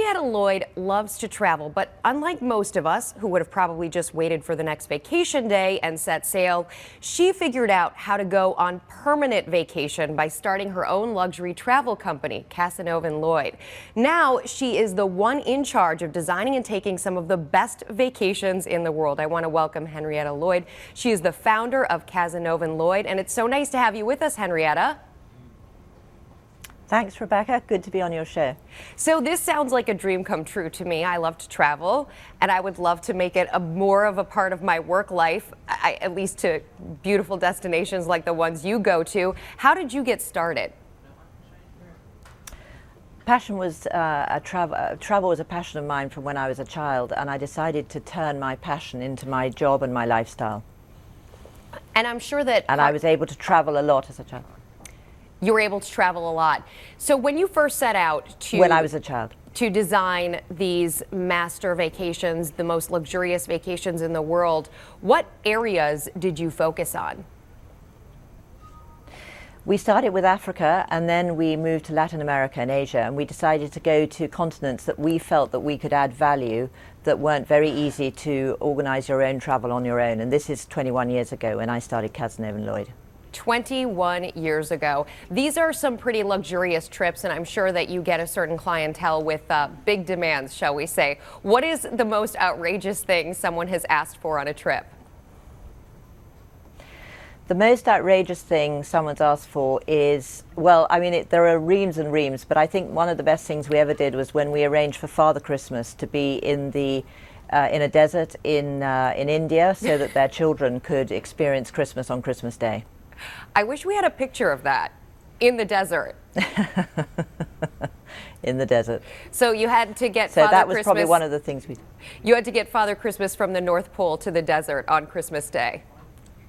Henrietta Loyd loves to travel, but unlike most of us who would have probably just waited for the next vacation day and set sail, she figured out how to go on permanent vacation by starting her own luxury travel company, Cazenove and Loyd. Now she is the one in charge of designing and taking some of the best vacations in the world. I want to welcome Henrietta Loyd. She is the founder of Cazenove and Loyd, and it's so nice to have you with us, Henrietta. Thanks, Rebecca. Good to be on your show. So this sounds like a dream come true to me. I love to travel, and I would love to make it more of a part of my work life, at least to beautiful destinations like the ones you go to. How did you get started? Passion was travel was a passion of mine from when I was a child, and I decided to turn my passion into my job and my lifestyle. And I'm sure that... And I was able to travel a lot as a child. You were able to travel a lot. So when you first set out to... When I was a child. To design these master vacations, the most luxurious vacations in the world, what areas did you focus on? We started with Africa, and then we moved to Latin America and Asia, and we decided to go to continents that we felt that we could add value, that weren't very easy to organize your own travel on your own. And this is 21 years ago when I started Cazenove and Loyd. 21 years ago. These are some pretty luxurious trips, and I'm sure that you get a certain clientele with big demands, shall we say. What is the most outrageous thing someone has asked for on a trip? The most outrageous thing someone's asked for is, well, I mean, there are reams and reams, but I think one of the best things we ever did was when we arranged for Father Christmas to be in a desert in India so that their children could experience Christmas on Christmas Day. I wish we had a picture of that in the desert. In the desert. So you had to get Father Christmas. So that was probably one of the things we... You had to get Father Christmas from the North Pole to the desert on Christmas Day.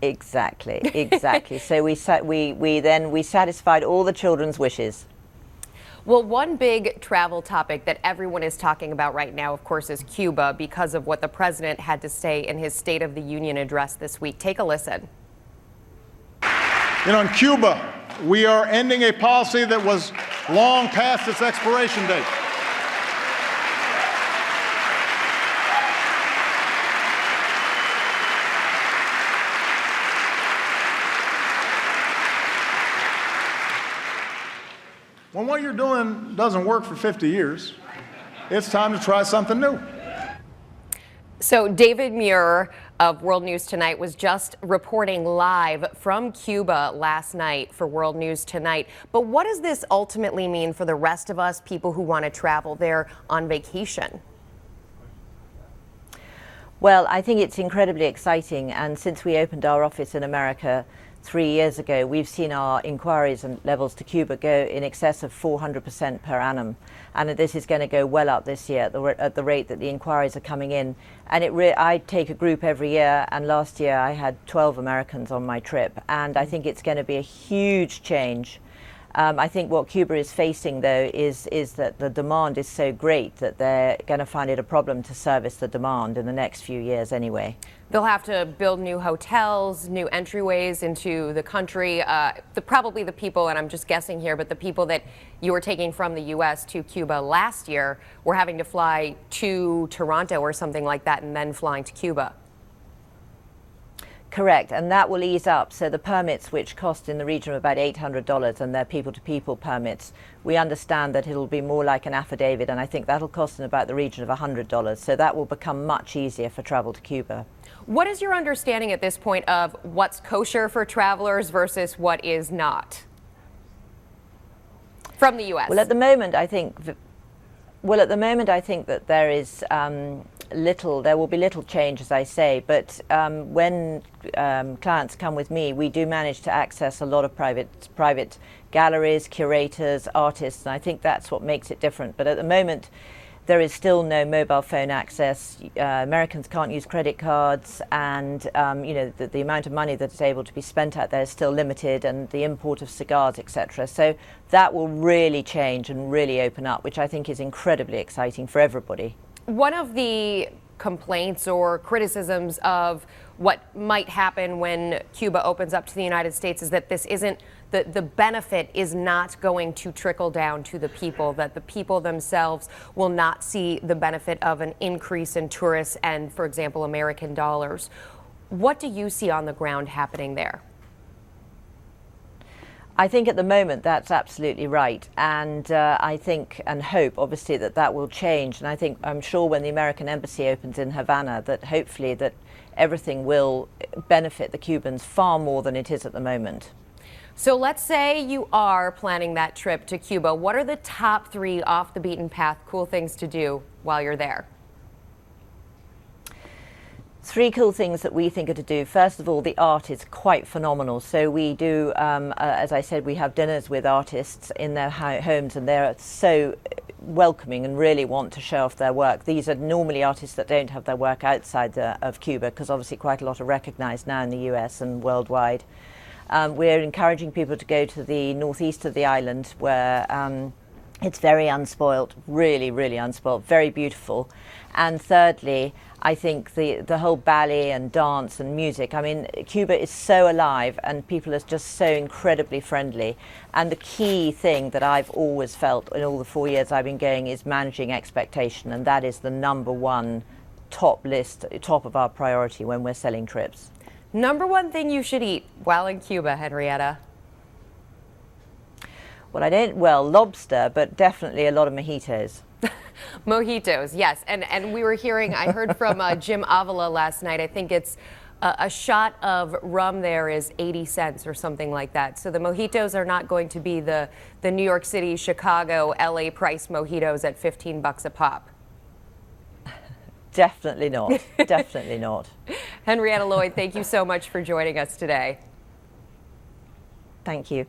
Exactly, exactly. So we satisfied all the children's wishes. Well, one big travel topic that everyone is talking about right now, of course, is Cuba because of what the president had to say in his State of the Union address this week. Take a listen. You know, in Cuba, we are ending a policy that was long past its expiration date. When what you're doing doesn't work for 50 years, it's time to try something new. So David Muir of World News Tonight was just reporting live from Cuba last night for World News Tonight. But what does this ultimately mean for the rest of us, people who want to travel there on vacation? Well, I think it's incredibly exciting, and since we opened our office in America 3 years ago, we've seen our inquiries and levels to Cuba go in excess of 400% per annum. And this is going to go well up this year at the rate that the inquiries are coming in. And I take a group every year, and last year I had 12 Americans on my trip. And I think it's going to be a huge change. I think what Cuba is facing, though, is that the demand is so great that they're going to find it a problem to service the demand in the next few years anyway. They'll have to build new hotels, new entryways into the country. Probably the people, and I'm just guessing here, but the people that you were taking from the U.S. to Cuba last year were having to fly to Toronto or something like that and then flying to Cuba. Correct, and that will ease up. So the permits, which cost in the region of about $800, and they're people-to-people permits, we understand that it'll be more like an affidavit, and I think that'll cost in about the region of $100. So that will become much easier for travel to Cuba. What is your understanding at this point of what's kosher for travelers versus what is not from the U.S.? Well, at the moment, I think that there is there will be little change, as I say, but when clients come with me, we do manage to access a lot of private galleries, curators, artists, and I think that's what makes it different. But at the moment, there is still no mobile phone access. Americans can't use credit cards, and the amount of money that is able to be spent out there is still limited, and the import of cigars, etc. So that will really change and really open up, which I think is incredibly exciting for everybody. One of the complaints or criticisms of what might happen when Cuba opens up to the United States is that this isn't the benefit is not going to trickle down to the people, that the people themselves will not see the benefit of an increase in tourists and, for example, American dollars. What do you see on the ground happening there? I think at the moment that's absolutely right, and I think and hope obviously that that will change, and I'm sure when the American embassy opens in Havana that hopefully that everything will benefit the Cubans far more than it is at the moment. So let's say you are planning that trip to Cuba. What are the top 3 off the beaten path cool things to do while you're there? 3 cool things that we think are to do. First of all, the art is quite phenomenal. So we do, as I said, we have dinners with artists in their homes, and they're so welcoming and really want to show off their work. These are normally artists that don't have their work outside of Cuba, because obviously quite a lot are recognized now in the US and worldwide. We're encouraging people to go to the northeast of the island, where it's very unspoilt, really, really unspoilt, very beautiful. And thirdly, I think the whole ballet and dance and music, I mean, Cuba is so alive and people are just so incredibly friendly. And the key thing that I've always felt in all the 4 years I've been going is managing expectation, and that is the #1 top of our priority when we're selling trips. #1 thing you should eat while in Cuba, Henrietta? Well, lobster, but definitely a lot of mojitos. Mojitos, yes. And we were hearing, I heard from Jim Avila last night, I think it's a shot of rum there is 80 cents or something like that. So the mojitos are not going to be the New York City, Chicago, LA price mojitos at $15 a pop. Definitely not. Definitely not. Henrietta Loyd, thank you so much for joining us today. Thank you.